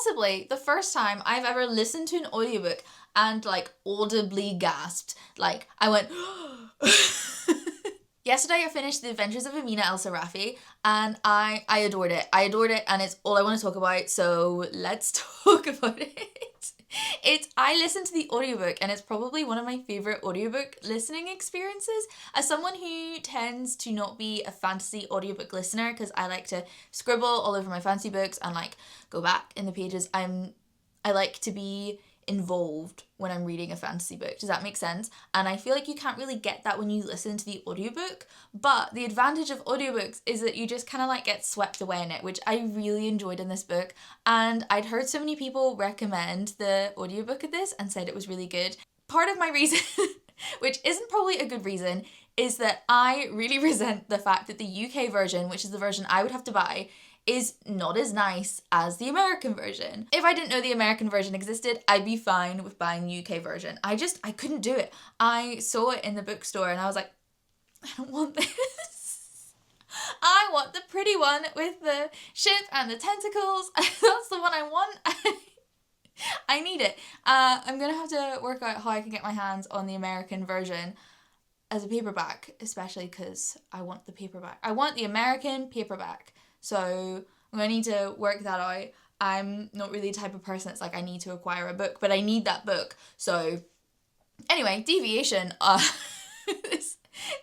possibly the first time I've ever listened to an audiobook and like audibly gasped. Like I went Yesterday I finished The Adventures of Amina al-Sirafi and I adored it. I adored it and it's all I want to talk about, so let's talk about it. I listened to the audiobook and it's probably one of my favourite audiobook listening experiences. As someone who tends to not be a fantasy audiobook listener, because I like to scribble all over my fantasy books and like go back in the pages, I like to be involved when I'm reading a fantasy book. Does that make sense? And I feel like you can't really get that when you listen to the audiobook, but the advantage of audiobooks is that you just kind of like get swept away in it, which I really enjoyed in this book. And I'd heard so many people recommend the audiobook of this and said it was really good. Part of my reason, which isn't probably a good reason, is that I really resent the fact that the UK version, which is the version I would have to buy, is not as nice as the American version. If I didn't know the American version existed, I'd be fine with buying the UK version. I couldn't do it. I saw it in the bookstore and I was like, I don't want this. I want the pretty one with the ship and the tentacles. That's the one I want. I need it. I'm gonna have to work out how I can get my hands on the American version as a paperback, especially because I want the paperback. I want the American paperback. So I'm going to need to work that out. I'm not really the type of person that's like, I need to acquire a book, but I need that book. So anyway, deviation.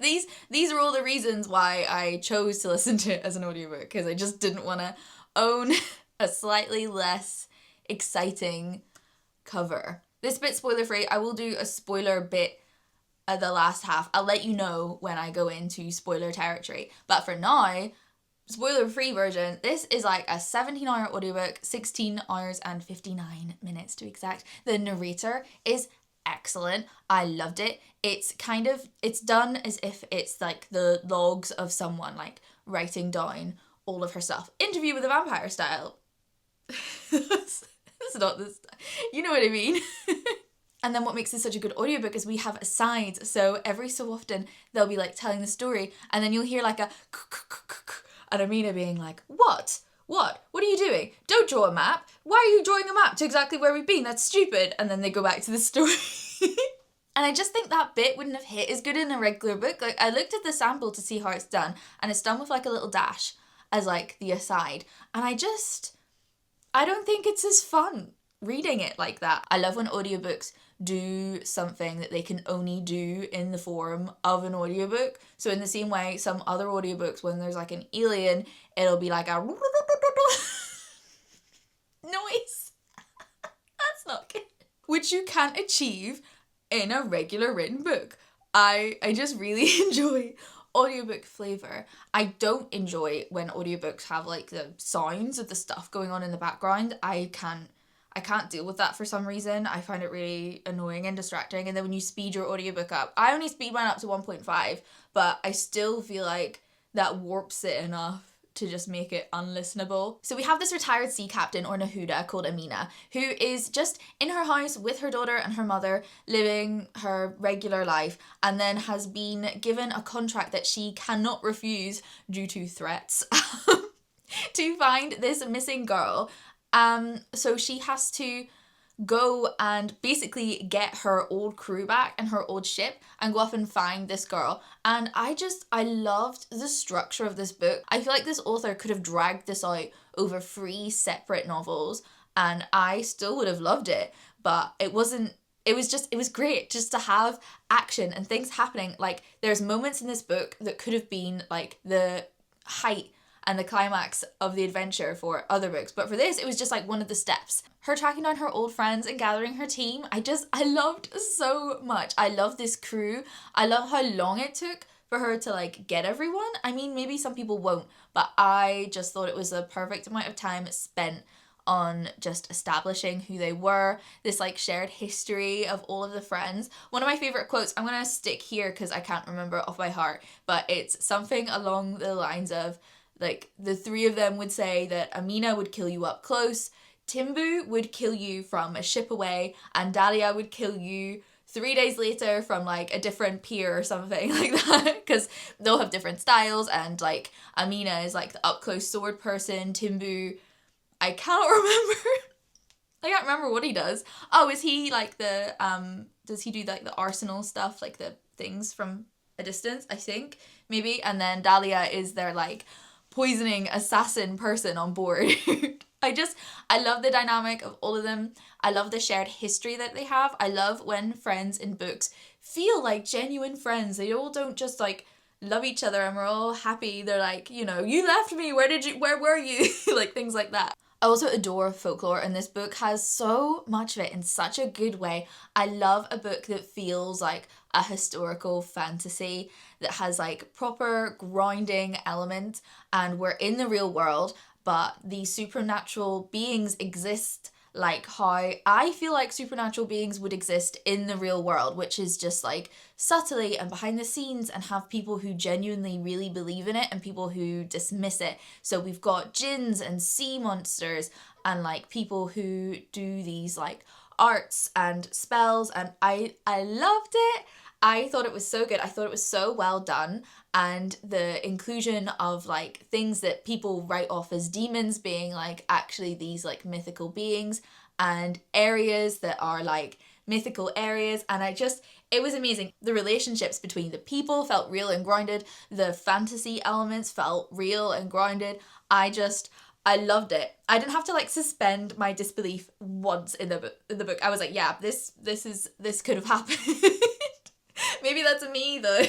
These are all the reasons why I chose to listen to it as an audiobook, because I just didn't want to own a slightly less exciting cover. This bit's spoiler free. I will do a spoiler bit at the last half. I'll let you know when I go into spoiler territory. But for now, spoiler-free version, this is like a 17-hour audiobook, 16 hours and 59 minutes to be exact. The narrator is excellent. I loved it. It's done as if it's like the logs of someone like writing down all of her stuff. Interview with a Vampire style. That's not this. You know what I mean? And then what makes this such a good audiobook is we have asides. So every so often they'll be like telling the story and then you'll hear like a and Amina being like, What? What are you doing? Don't draw a map. Why are you drawing a map to exactly where we've been? That's stupid. And then they go back to the story. And I just think that bit wouldn't have hit as good in a regular book. Like, I looked at the sample to see how it's done, and it's done with like a little dash as like the aside. And I don't think it's as fun reading it like that. I love when audiobooks do something that they can only do in the form of an audiobook. So in the same way, some other audiobooks, when there's like an alien, it'll be like a noise. That's not good. Which you can't achieve in a regular written book. I just really enjoy audiobook flavour. I don't enjoy when audiobooks have like the sounds of the stuff going on in the background. I can't deal with that for some reason. I find it really annoying and distracting. And then when you speed your audiobook up, I only speed mine up to 1.5, but I still feel like that warps it enough to just make it unlistenable. So we have this retired sea captain, or Nahuda, called Amina, who is just in her house with her daughter and her mother, living her regular life, and then has been given a contract that she cannot refuse due to threats to find this missing girl. So she has to go and basically get her old crew back and her old ship and go off and find this girl. And I loved the structure of this book. I feel like this author could have dragged this out over 3 separate novels and I still would have loved it, but it was great just to have action and things happening. Like, there's moments in this book that could have been like the height and the climax of the adventure for other books, but for this it was just like one of the steps. Her tracking down her old friends and gathering her team, I loved so much. I love this crew. I love how long it took for her to like get everyone. I mean, maybe some people won't, but I just thought it was a perfect amount of time spent on just establishing who they were, this like shared history of all of the friends. One of my favorite quotes, I'm gonna stick here because I can't remember it off by heart, but it's something along the lines of like, the 3 of them would say that Amina would kill you up close, Timbu would kill you from a ship away, and Dahlia would kill you 3 days later from like a different pier or something like that, because they'll have different styles, and like Amina is like the up close sword person, Timbu, I cannot remember I can't remember what he does. Oh, is he like the does he do like the arsenal stuff, like the things from a distance, I think, maybe? And then Dahlia is their like poisoning assassin person on board. I love the dynamic of all of them. I love the shared history that they have. I love when friends in books feel like genuine friends. They all don't just like love each other and we're all happy. They're like, you know, you left me, where were you? Like things like that. I also adore folklore, and this book has so much of it in such a good way. I love a book that feels like a historical fantasy, that has like proper grounding element, and we're in the real world, but the supernatural beings exist like how I feel like supernatural beings would exist in the real world, which is just like subtly and behind the scenes, and have people who genuinely really believe in it and people who dismiss it. So we've got jinns and sea monsters and like people who do these like arts and spells, and I loved it. I thought it was so good. I thought it was so well done. And the inclusion of like things that people write off as demons being like actually these like mythical beings, and areas that are like mythical areas. And it was amazing. The relationships between the people felt real and grounded. The fantasy elements felt real and grounded. I loved it. I didn't have to like suspend my disbelief once in the book. I was like, yeah, this could have happened. Maybe that's me though.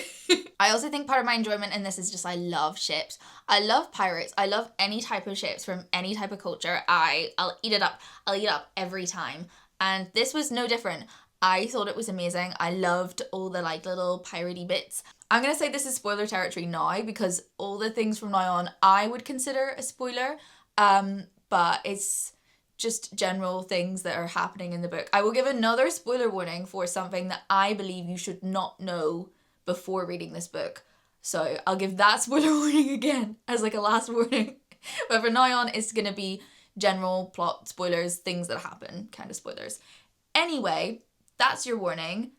I also think part of my enjoyment in this is just I love ships. I love pirates. I love any type of ships from any type of culture. I'll eat it up. I'll eat it up every time. And this was no different. I thought it was amazing. I loved all the like little piratey bits. I'm going to say this is spoiler territory now because all the things from now on I would consider a spoiler. But it's just general things that are happening in the book. I will give another spoiler warning for something that I believe you should not know before reading this book. So I'll give that spoiler warning again as like a last warning. But from now on, it's going to be general plot spoilers, things that happen, kind of spoilers. Anyway, that's your warning.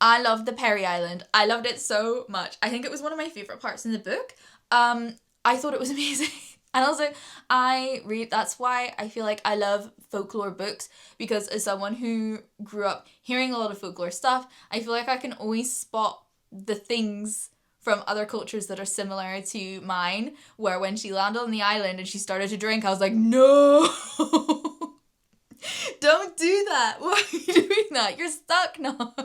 I loved the Perry Island. I loved it so much. I think it was one of my favourite parts in the book. I thought it was amazing. And also, that's why I feel like I love folklore books, because as someone who grew up hearing a lot of folklore stuff, I feel like I can always spot the things from other cultures that are similar to mine, where when she landed on the island and she started to drink, I was like, no, don't do that. Why are you doing that? You're stuck now.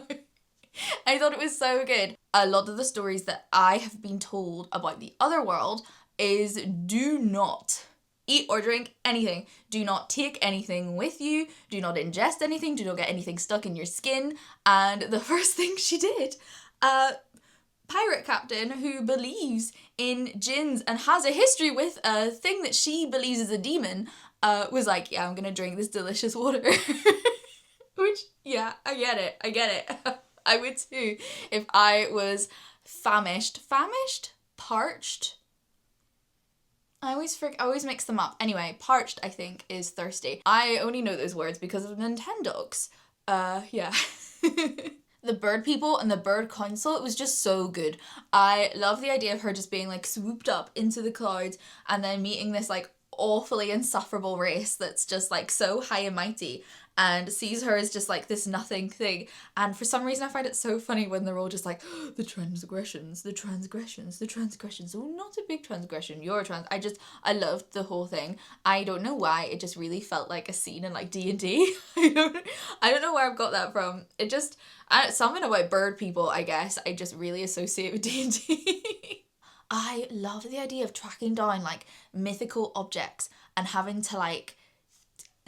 I thought it was so good. A lot of the stories that I have been told about the other world is do not eat or drink anything. Do not take anything with you. Do not ingest anything. Do not get anything stuck in your skin. And the first thing she did, pirate captain who believes in jinns and has a history with a thing that she believes is a demon, was like, yeah, I'm gonna drink this delicious water. Which, yeah, I get it. I would too if I was famished, parched. I always mix them up. Anyway, parched, I think, is thirsty. I only know those words because of Nintendogs. Yeah. The bird people and the bird council, it was just so good. I love the idea of her just being like swooped up into the clouds and then meeting this like awfully insufferable race that's just like so high and mighty and sees her as just like this nothing thing. And for some reason I find it so funny when they're all just like, oh, the transgressions. Oh, not a big transgression, you're a trans. I loved the whole thing. I don't know why, it just really felt like a scene in like D&D. I don't know where I've got that from. It just, something about bird people, I guess, I just really associate with D&D. I love the idea of tracking down like mythical objects and having to like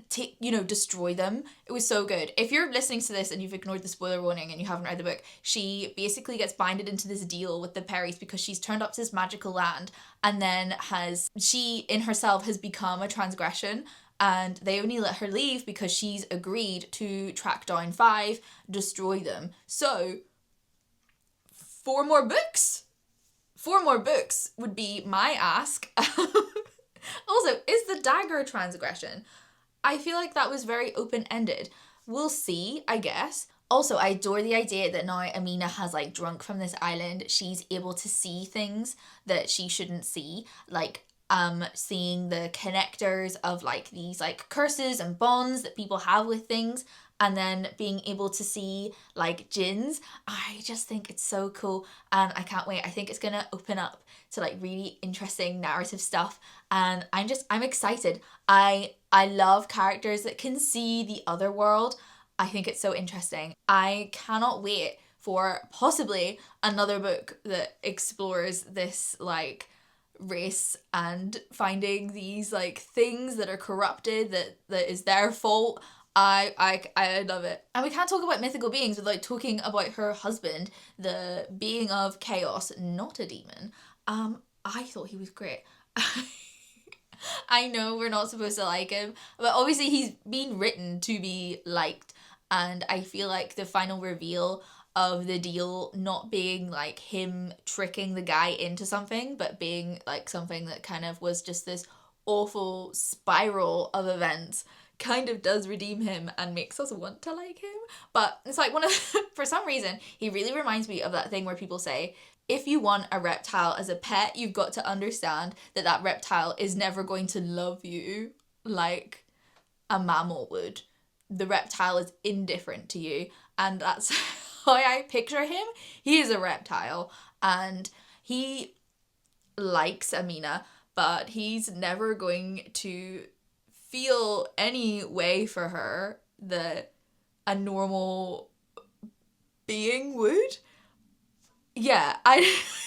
destroy them. It was so good. If you're listening to this and you've ignored the spoiler warning and you haven't read the book, she basically gets binded into this deal with the Perrys because she's turned up to this magical land, and then she in herself has become a transgression, and they only let her leave because she's agreed to track down 5, destroy them. So 4 more books would be my ask. Also, is the dagger a transgression? I feel like that was very open-ended. We'll see, I guess. Also, I adore the idea that now Amina has like drunk from this island, she's able to see things that she shouldn't see. Like, seeing the connectors of like these like curses and bonds that people have with things, and then being able to see like jinns. I just think it's so cool, and I can't wait. I think it's gonna open up to like really interesting narrative stuff, and I'm excited. I love characters that can see the other world. I think it's so interesting. I cannot wait for possibly another book that explores this like race and finding these like things that are corrupted, that is their fault. I love it. And we can't talk about mythical beings without talking about her husband, the being of chaos, not a demon. I thought he was great. I know we're not supposed to like him, but obviously he's been written to be liked, and I feel like the final reveal of the deal not being like him tricking the guy into something, but being like something that kind of was just this awful spiral of events, kind of does redeem him and makes us want to like him. But it's like for some reason, he really reminds me of that thing where people say, if you want a reptile as a pet, you've got to understand that that reptile is never going to love you like a mammal would. The reptile is indifferent to you, and that's how I picture him. He is a reptile, and he likes Amina, but he's never going to feel any way for her that a normal being would. Yeah, I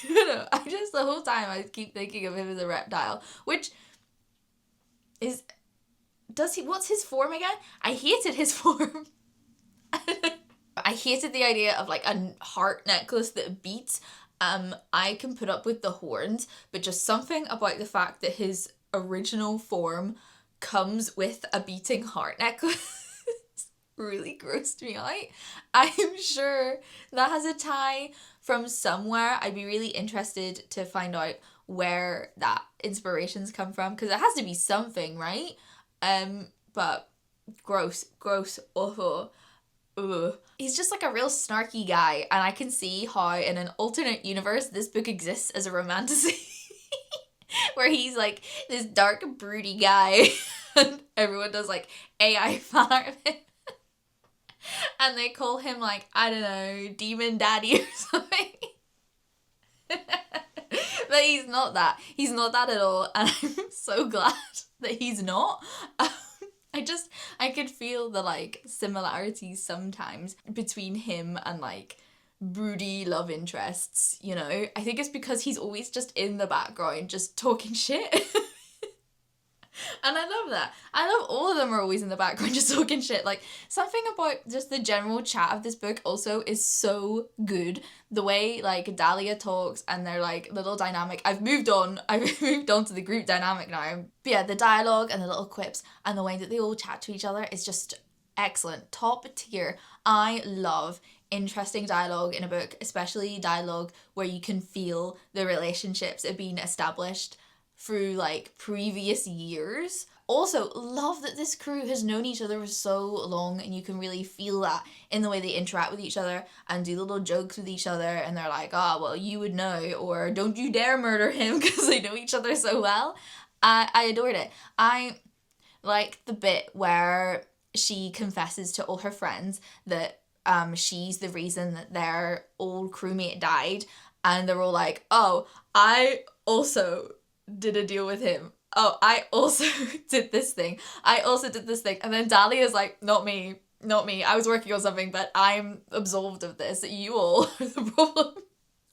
don't know. I just, the whole time I keep thinking of him as a reptile, which is, what's his form again? I hated his form. I hated the idea of like a heart necklace that beats. I can put up with the horns, but just something about the fact that his original form comes with a beating heart necklace really grossed me out. I'm sure that has a tie from somewhere. I'd be really interested to find out where that inspirations come from, because it has to be something, right? But gross, awful. Ugh. He's just like a real snarky guy, and I can see how in an alternate universe this book exists as a romantasy where he's like this dark broody guy and everyone does like AI fan art of him. And they call him like, I don't know, Demon Daddy or something. But he's not that. He's not that at all. And I'm so glad that he's not. I could feel the like similarities sometimes between him and like broody love interests, you know? I think it's because he's always just in the background, just talking shit. And I love that. I love all of them are always in the background just talking shit. Like, something about just the general chat of this book also is so good. The way, like, Dahlia talks and their, like, little dynamic. I've moved on to the group dynamic now. But yeah, the dialogue and the little quips and the way that they all chat to each other is just excellent. Top tier. I love interesting dialogue in a book, especially dialogue where you can feel the relationships that are being established through like previous years. Also, love that this crew has known each other for so long, and you can really feel that in the way they interact with each other and do little jokes with each other, and they're like, oh, well, you would know, or don't you dare murder him, because they know each other so well. I adored it. I like the bit where she confesses to all her friends that she's the reason that their old crewmate died, and they're all like, oh, I also did a deal with him. Oh, I also did this thing. And then Dahlia's like, not me. I was working on something, but I'm absolved of this. You all are the problem.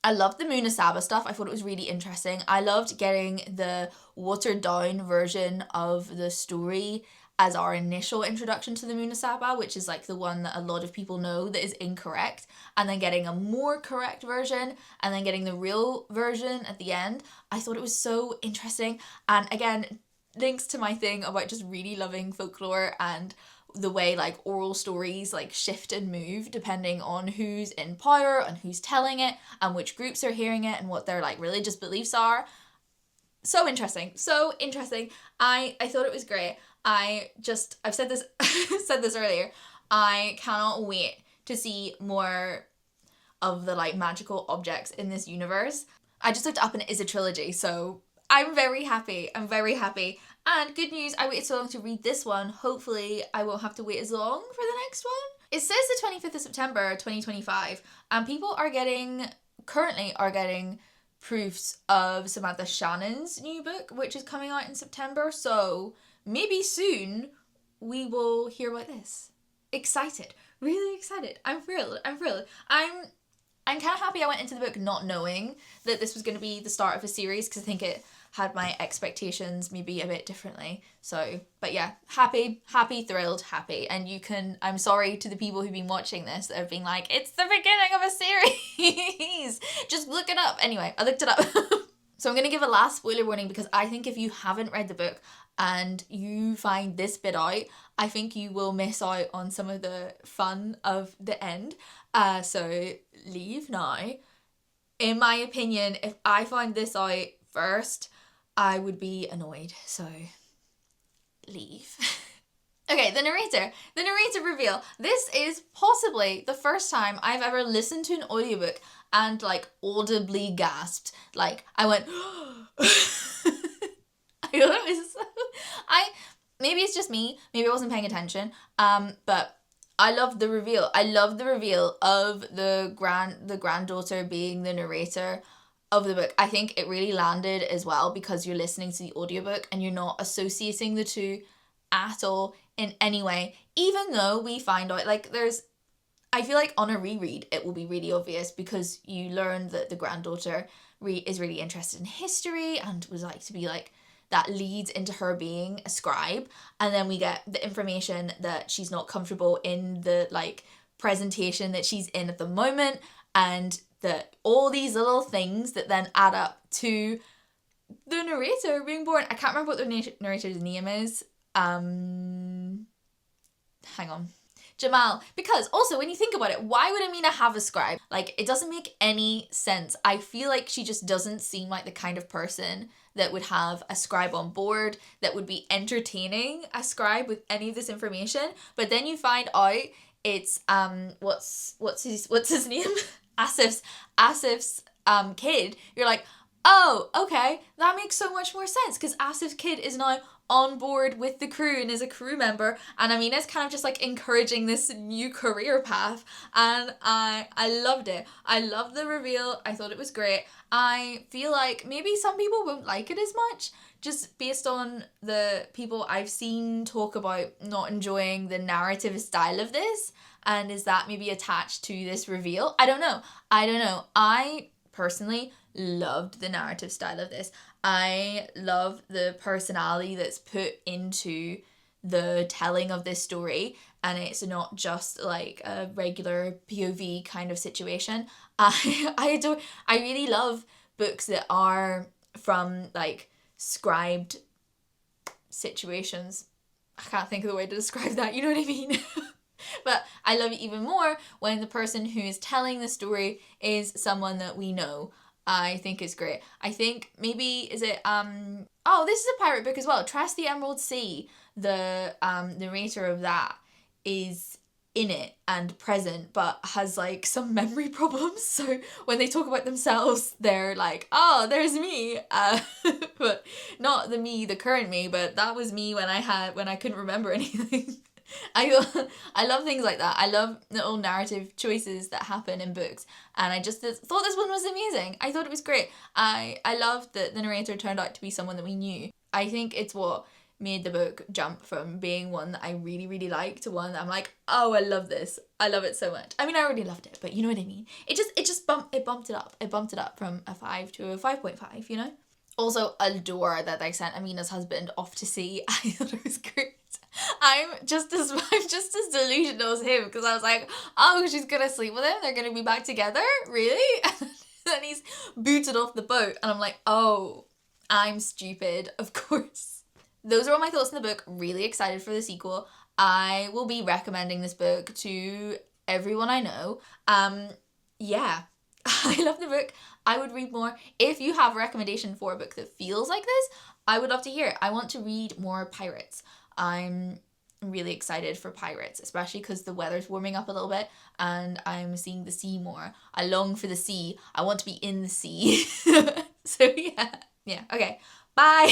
I loved the Munasaba stuff. I thought it was really interesting. I loved getting the watered down version of the story as our initial introduction to the Munasaba, which is like the one that a lot of people know that is incorrect, and then getting a more correct version, and then getting the real version at the end. I thought it was so interesting, and again, links to my thing about just really loving folklore and the way like oral stories like shift and move depending on who's in power and who's telling it and which groups are hearing it and what their like religious beliefs are. So interesting. I thought it was great. I've said this said this earlier. I cannot wait to see more of the like magical objects in this universe. I just looked up and it is a trilogy, so I'm very happy. I'm very happy. And good news, I waited so long to read this one. Hopefully I won't have to wait as long for the next one. It says the 25th of September 2025, and people currently are getting proofs of Samantha Shannon's new book, which is coming out in September. So maybe soon we will hear about this. Excited. Really excited. I'm thrilled. I'm kind of happy I went into the book not knowing that this was going to be the start of a series, because I think it had my expectations maybe a bit differently. So, but yeah, happy, thrilled, happy. And I'm sorry to the people who've been watching this that have been like, it's the beginning of a series. Just look it up. Anyway, I looked it up. So I'm going to give a last spoiler warning, because I think if you haven't read the book and you find this bit out, I think you will miss out on some of the fun of the end. So leave now. In my opinion, if I found this out first, I would be annoyed. So leave. Okay, the narrator reveal. This is possibly the first time I've ever listened to an audiobook and like audibly gasped. Like I went I thought it was maybe it's just me, maybe I wasn't paying attention. But I loved the reveal. I loved the reveal of the granddaughter being the narrator of the book. I think it really landed as well, because you're listening to the audiobook and you're not associating the two at all in any way, even though we find out like I feel like on a reread it will be really obvious, because you learn that the granddaughter is really interested in history and was like to be like, that leads into her being a scribe, and then we get the information that she's not comfortable in the like presentation that she's in at the moment, and that all these little things that then add up to the narrator being born. I can't remember what the narrator's name is. Hang on. Jamal. Because also when you think about it, why would Amina have a scribe? Like, it doesn't make any sense. I feel like she just doesn't seem like the kind of person that would have a scribe on board, that would be entertaining a scribe with any of this information. But then you find out it's what's his name? Asif's kid. You're like, oh, okay, that makes so much more sense, because Asif's kid is now on board with the crew and is a crew member, and Amina's kind of just like encouraging this new career path, and I loved it. I loved the reveal. I thought it was great. I feel like maybe some people won't like it as much, just based on the people I've seen talk about not enjoying the narrative style of this, and is that maybe attached to this reveal? I don't know. I personally loved the narrative style of this. I love the personality that's put into the telling of this story, and it's not just like a regular POV kind of situation. I really love books that are from like scribed situations. I can't think of the way to describe that, you know what I mean? But I love it even more when the person who is telling the story is someone that we know. I think it's great. I think maybe, is it, this is a pirate book as well. Trust the Emerald Sea, the narrator of that is in it and present, but has like some memory problems. So when they talk about themselves, they're like, oh, there's me. But not the current me, but that was me when I couldn't remember anything. I love things like that. I love little narrative choices that happen in books, and I just thought this one was amazing. I thought it was great. I loved that the narrator turned out to be someone that we knew. I think it's what made the book jump from being one that I really, really liked to one that I'm like, oh, I love this. I love it so much. I mean, I already loved it, but you know what I mean? It bumped it up. It bumped it up from a 5 to a 5.5, you know? Also adore that they sent Amina's husband off to sea. I thought it was great. I'm just as delusional as him, because I was like, oh, she's gonna sleep with him, they're gonna be back together? Really? And then he's booted off the boat, and I'm like, oh, I'm stupid, of course. Those are all my thoughts on the book. Really excited for the sequel. I will be recommending this book to everyone I know. Yeah, I love the book. I would read more. If you have a recommendation for a book that feels like this, I would love to hear it. I want to read more pirates. I'm really excited for pirates, especially because the weather's warming up a little bit and I'm seeing the sea more. I long for the sea. I want to be in the sea. So yeah, okay. Bye!